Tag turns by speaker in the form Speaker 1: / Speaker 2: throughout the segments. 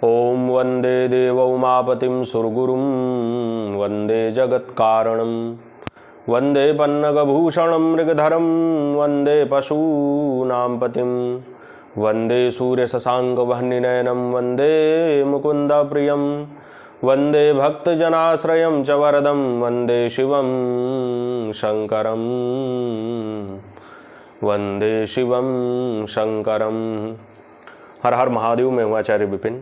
Speaker 1: ओम वंदे देव उमापतिं सुरगुरुं वंदे जगत्कारणं वंदे पन्नगभूषणं मृगधरं वंदे पशूनां पतिं वंदे सूर्यशशाङ्कवह्निनयनं वंदे मुकुन्दप्रियं वंदे भक्तजनाश्रयं च वरदं वंदे शिवं शङ्करं वंदे शिवं शङ्करं। हर हर महादेव। मैं हूँ आचार्य विपिन।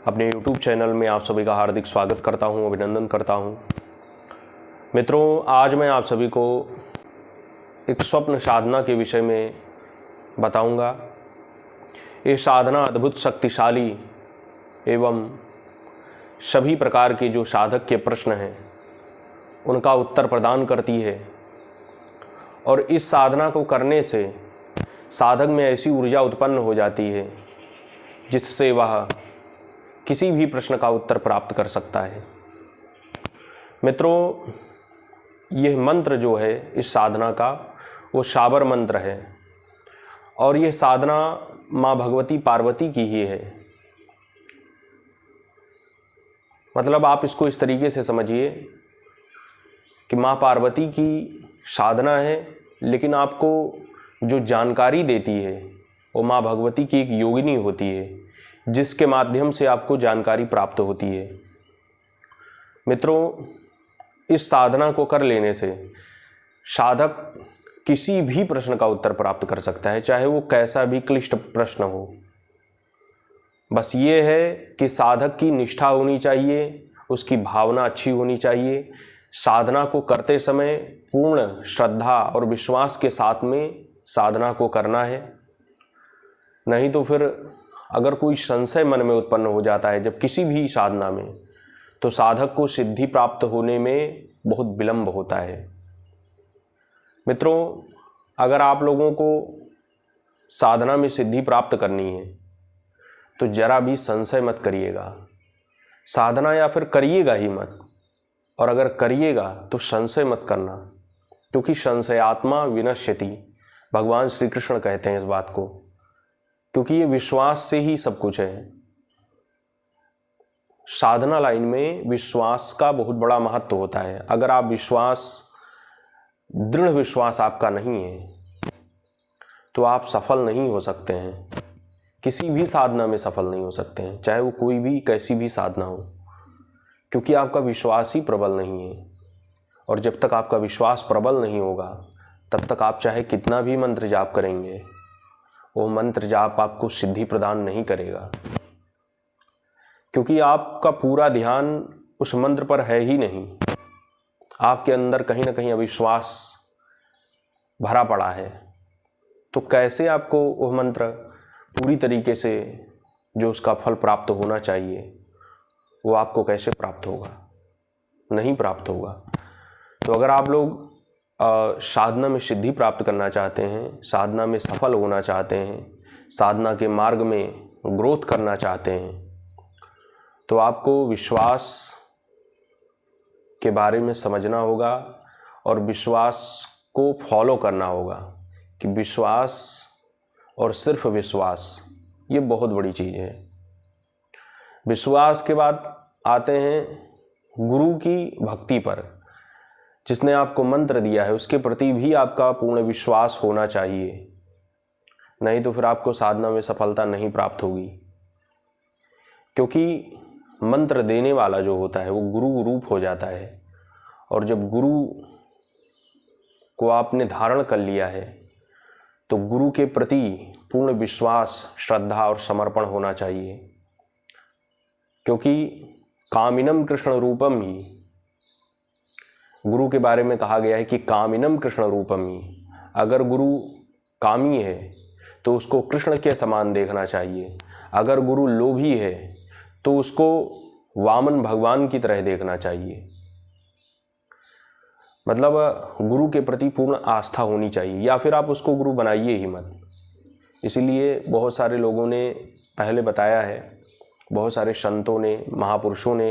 Speaker 1: अपने YouTube चैनल में आप सभी का हार्दिक स्वागत करता हूँ, अभिनंदन करता हूँ। मित्रों, आज मैं आप सभी को एक स्वप्न साधना के विषय में बताऊँगा। ये साधना अद्भुत, शक्तिशाली एवं सभी प्रकार के जो साधक के प्रश्न हैं उनका उत्तर प्रदान करती है। और इस साधना को करने से साधक में ऐसी ऊर्जा उत्पन्न हो जाती है जिससे वह किसी भी प्रश्न का उत्तर प्राप्त कर सकता है। मित्रों, यह मंत्र जो है इस साधना का वो शाबर मंत्र है और यह साधना माँ भगवती पार्वती की ही है। मतलब आप इसको इस तरीके से समझिए कि माँ पार्वती की साधना है, लेकिन आपको जो जानकारी देती है वो माँ भगवती की एक योगिनी होती है, जिसके माध्यम से आपको जानकारी प्राप्त होती है। मित्रों, इस साधना को कर लेने से साधक किसी भी प्रश्न का उत्तर प्राप्त कर सकता है, चाहे वो कैसा भी क्लिष्ट प्रश्न हो। बस ये है कि साधक की निष्ठा होनी चाहिए, उसकी भावना अच्छी होनी चाहिए। साधना को करते समय पूर्ण श्रद्धा और विश्वास के साथ में साधना को करना है। नहीं तो फिर अगर कोई संशय मन में उत्पन्न हो जाता है जब किसी भी साधना में, तो साधक को सिद्धि प्राप्त होने में बहुत विलंब होता है। मित्रों, अगर आप लोगों को साधना में सिद्धि प्राप्त करनी है तो जरा भी संशय मत करिएगा। साधना या फिर करिएगा ही मत, और अगर करिएगा तो संशय मत करना, क्योंकि संशयात्मा विनश्यति, भगवान श्री कृष्ण कहते हैं इस बात को। क्योंकि ये विश्वास से ही सब कुछ है। साधना लाइन में विश्वास का बहुत बड़ा महत्व होता है। अगर आप दृढ़ विश्वास आपका नहीं है तो आप सफल नहीं हो सकते हैं, किसी भी साधना में सफल नहीं हो सकते हैं, चाहे वो कोई भी कैसी भी साधना हो, क्योंकि आपका विश्वास ही प्रबल नहीं है। और जब तक आपका विश्वास प्रबल नहीं होगा तब तक आप चाहे कितना भी मंत्र जाप करेंगे, वो मंत्र जाप आपको सिद्धि प्रदान नहीं करेगा, क्योंकि आपका पूरा ध्यान उस मंत्र पर है ही नहीं। आपके अंदर कहीं ना कहीं अविश्वास भरा पड़ा है। तो कैसे आपको वह मंत्र पूरी तरीके से जो उसका फल प्राप्त होना चाहिए वो आपको कैसे प्राप्त होगा? नहीं प्राप्त होगा। तो अगर आप लोग साधना में सिद्धि प्राप्त करना चाहते हैं, साधना में सफल होना चाहते हैं, साधना के मार्ग में ग्रोथ करना चाहते हैं, तो आपको विश्वास के बारे में समझना होगा और विश्वास को फॉलो करना होगा। कि विश्वास और सिर्फ विश्वास ये बहुत बड़ी चीज़ है। विश्वास के बाद आते हैं गुरु की भक्ति पर। जिसने आपको मंत्र दिया है उसके प्रति भी आपका पूर्ण विश्वास होना चाहिए, नहीं तो फिर आपको साधना में सफलता नहीं प्राप्त होगी। क्योंकि मंत्र देने वाला जो होता है वो गुरु रूप हो जाता है, और जब गुरु को आपने धारण कर लिया है तो गुरु के प्रति पूर्ण विश्वास, श्रद्धा और समर्पण होना चाहिए। क्योंकि कामिनम कृष्ण रूपम ही, गुरु के बारे में कहा गया है कि कामिनम कृष्ण रूपम ही। अगर गुरु कामी है तो उसको कृष्ण के समान देखना चाहिए। अगर गुरु लोभी है तो उसको वामन भगवान की तरह देखना चाहिए। मतलब गुरु के प्रति पूर्ण आस्था होनी चाहिए, या फिर आप उसको गुरु बनाइए ही मत। इसीलिए बहुत सारे लोगों ने पहले बताया है, बहुत सारे संतों ने, महापुरुषों ने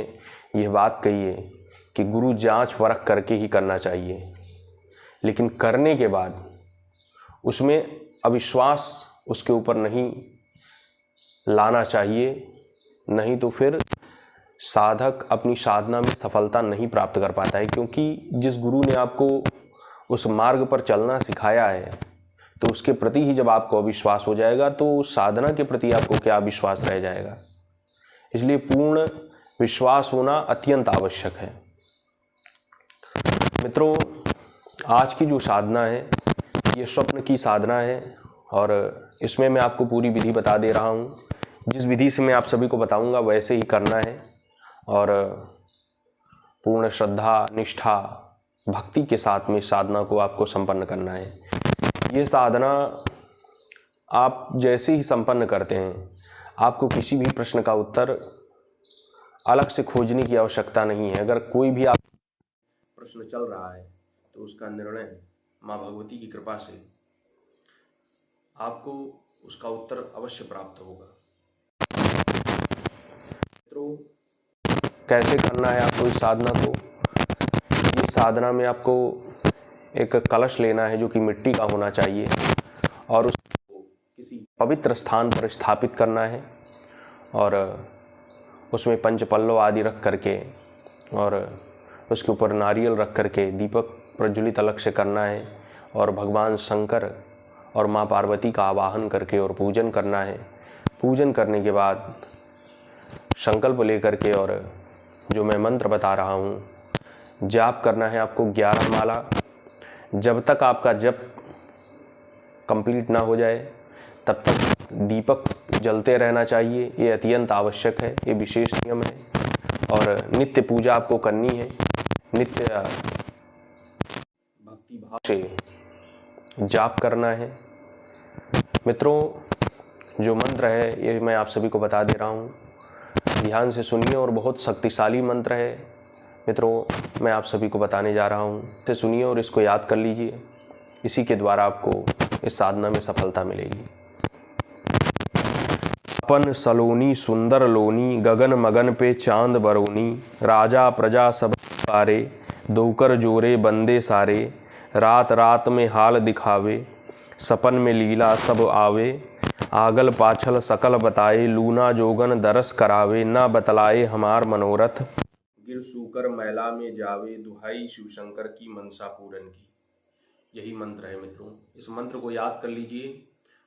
Speaker 1: यह बात कही है कि गुरु जांच परख करके ही करना चाहिए, लेकिन करने के बाद उसमें अविश्वास उसके ऊपर नहीं लाना चाहिए, नहीं तो फिर साधक अपनी साधना में सफलता नहीं प्राप्त कर पाता है। क्योंकि जिस गुरु ने आपको उस मार्ग पर चलना सिखाया है, तो उसके प्रति ही जब आपको अविश्वास हो जाएगा तो उस साधना के प्रति आपको क्या विश्वास रह जाएगा। इसलिए पूर्ण विश्वास होना अत्यंत आवश्यक है। मित्रों, आज की जो साधना है ये स्वप्न की साधना है और इसमें मैं आपको पूरी विधि बता दे रहा हूँ। जिस विधि से मैं आप सभी को बताऊँगा वैसे ही करना है और पूर्ण श्रद्धा, निष्ठा, भक्ति के साथ में साधना को आपको संपन्न करना है। ये साधना आप जैसे ही संपन्न करते हैं, आपको किसी भी प्रश्न का उत्तर अलग से खोजने की आवश्यकता नहीं है। अगर कोई भी आप प्रश्न चल रहा है तो उसका निर्णय माँ भगवती की कृपा से आपको उसका उत्तर अवश्य प्राप्त होगा। मित्रों, कैसे करना है आपको इस साधना को? इस साधना में आपको एक कलश लेना है जो कि मिट्टी का होना चाहिए और उसको किसी पवित्र स्थान पर स्थापित करना है और उसमें पंचपल्लव आदि रख करके और उसके ऊपर नारियल रख करके दीपक प्रज्वलित अलग से करना है और भगवान शंकर और माँ पार्वती का आवाहन करके और पूजन करना है। पूजन करने के बाद संकल्प लेकर के और जो मैं मंत्र बता रहा हूँ जाप करना है आपको 11 माला। जब तक आपका जप कंप्लीट ना हो जाए तब तक दीपक जलते रहना चाहिए। ये अत्यंत आवश्यक है, ये विशेष नियम है और नित्य पूजा आपको करनी है। नित्य भक्ति भाव से जाप करना है। मित्रों, जो मंत्र है ये मैं आप सभी को बता दे रहा हूँ, ध्यान से सुनिए और बहुत शक्तिशाली मंत्र है। मित्रों, मैं आप सभी को बताने जा रहा हूँ, इसे सुनिए और इसको याद कर लीजिए। इसी के द्वारा आपको इस साधना में सफलता मिलेगी। अपन सलोनी सुंदर लोनी, गगन मगन पे चांद बरोनी, राजा प्रजा सब पारे, दोकर जोरे बंदे सारे, रात रात में हाल दिखावे, सपन में लीला सब आवे, आगल पाछल सकल बताए, लूना जोगन दरस करावे, ना बतलाए हमार मनोरथ, गिर सूकर मैला में जावे, दुहाई शिव शंकर की मनसा पूरन की। यही मंत्र है मित्रों। इस मंत्र को याद कर लीजिए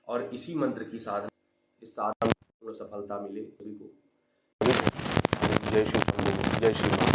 Speaker 1: और इसी मंत्र की साधना, इस साधना में पूर्ण सफलता मिले सभी को। जय श्री शंभू, जय श्री राम।